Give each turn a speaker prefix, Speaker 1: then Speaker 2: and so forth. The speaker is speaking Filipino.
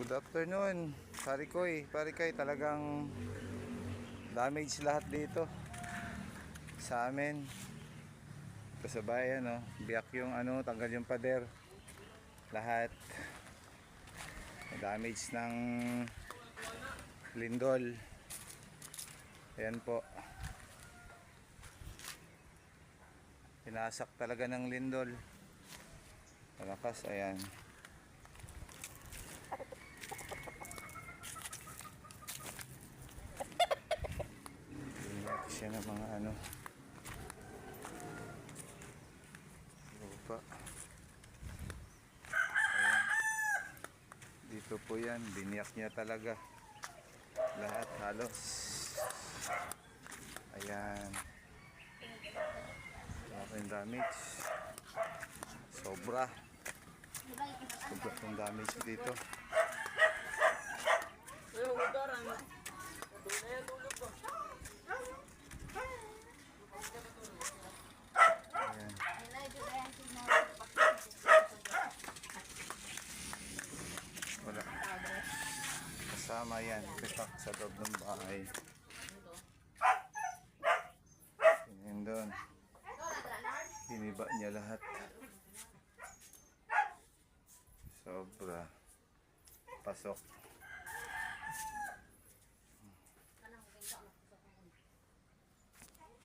Speaker 1: Good afternoon, Parikoy, talagang damage lahat dito sa amin. Ito sa bayan, no? Biyak yung tanggal yung pader. Lahat. Damage ng lindol. Ayan po. Pinasak talaga ng lindol. Malakas, ayan. Binyak siya ng mga lupa. Ayan. Dito po yan, binyak niya talaga. Lahat halos. Ayan. Yung damage. Sobra yung damage dito. Ayan. Wala. Kasama yan. Pipak sa loob ng bahay. Tingin doon. Hiniba niya lahat. Sobra. Pasok.